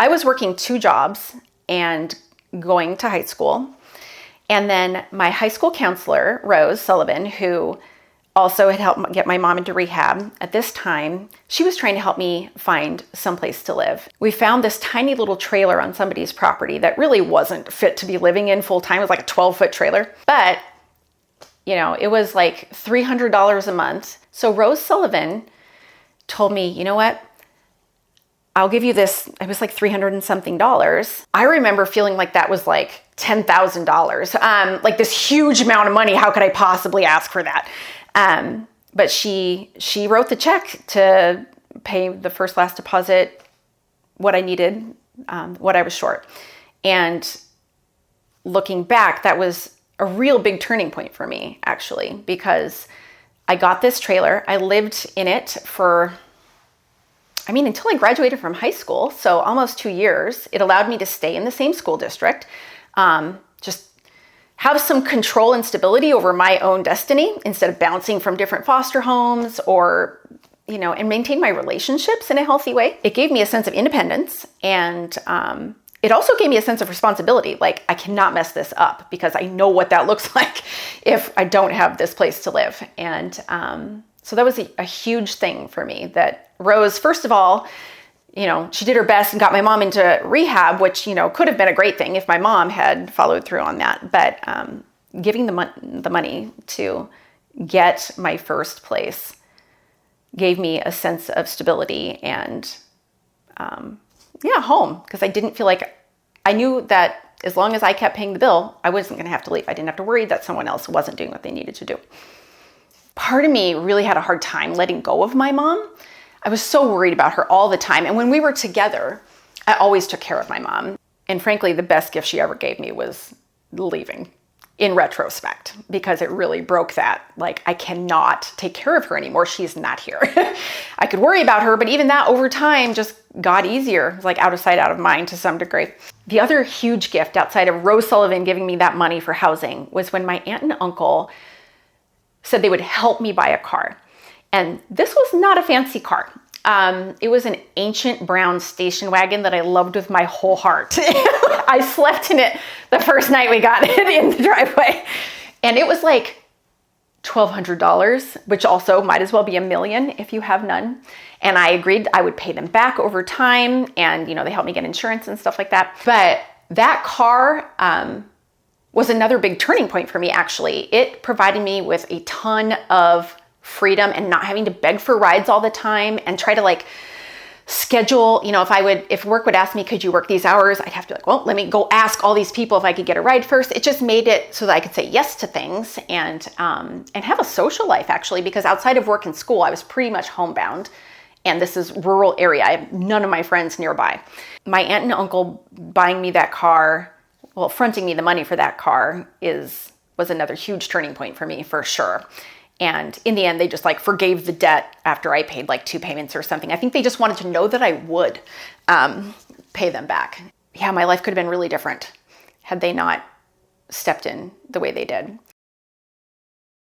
I was working 2 jobs and going to high school. And then my high school counselor, Rose Sullivan, who also had helped get my mom into rehab at this time, she was trying to help me find someplace to live. We found this tiny little trailer on somebody's property that really wasn't fit to be living in full time. It was like a 12-foot trailer, but it was like $300 a month. So Rose Sullivan told me, you know what? I'll give you this. It was like 300 and something dollars. I remember feeling like that was like $10,000, like this huge amount of money. How could I possibly ask for that? But she wrote the check to pay the first last deposit, what I needed, what I was short. And looking back, that was a real big turning point for me, actually, because I got this trailer. I lived in it until I graduated from high school. So almost 2 years. It allowed me to stay in the same school district, just have some control and stability over my own destiny instead of bouncing from different foster homes and maintain my relationships in a healthy way. It gave me a sense of independence, and it also gave me a sense of responsibility. Like, I cannot mess this up because I know what that looks like if I don't have this place to live. And so that was a huge thing for me that Rose, first of all, she did her best and got my mom into rehab, which, could have been a great thing if my mom had followed through on that. But giving the money to get my first place gave me a sense of stability and, home. Because I didn't feel like, I knew that as long as I kept paying the bill, I wasn't going to have to leave. I didn't have to worry that someone else wasn't doing what they needed to do. Part of me really had a hard time letting go of my mom. I was so worried about her all the time. And when we were together, I always took care of my mom. And frankly, the best gift she ever gave me was leaving, in retrospect, because it really broke that. Like, I cannot take care of her anymore. She's not here. I could worry about her, but even that over time just got easier. It was like out of sight, out of mind to some degree. The other huge gift outside of Rose Sullivan giving me that money for housing was when my aunt and uncle said they would help me buy a car. And this was not a fancy car. It was an ancient brown station wagon that I loved with my whole heart. I slept in it the first night we got it in the driveway. And it was like $1,200, which also might as well be $1 million if you have none. And I agreed I would pay them back over time. And, they helped me get insurance and stuff like that. But that car was another big turning point for me, actually. It provided me with a ton of freedom and not having to beg for rides all the time and try to schedule, if work would ask me, could you work these hours? I'd have to well, let me go ask all these people if I could get a ride first. It just made it so that I could say yes to things and have a social life, actually, because outside of work and school, I was pretty much homebound. And this is rural area. I have none of my friends nearby. My aunt and uncle buying me that car, fronting me the money for that car was another huge turning point for me, for sure. And in the end, they just forgave the debt after I paid 2 payments or something. I think they just wanted to know that I would pay them back. Yeah, my life could have been really different had they not stepped in the way they did.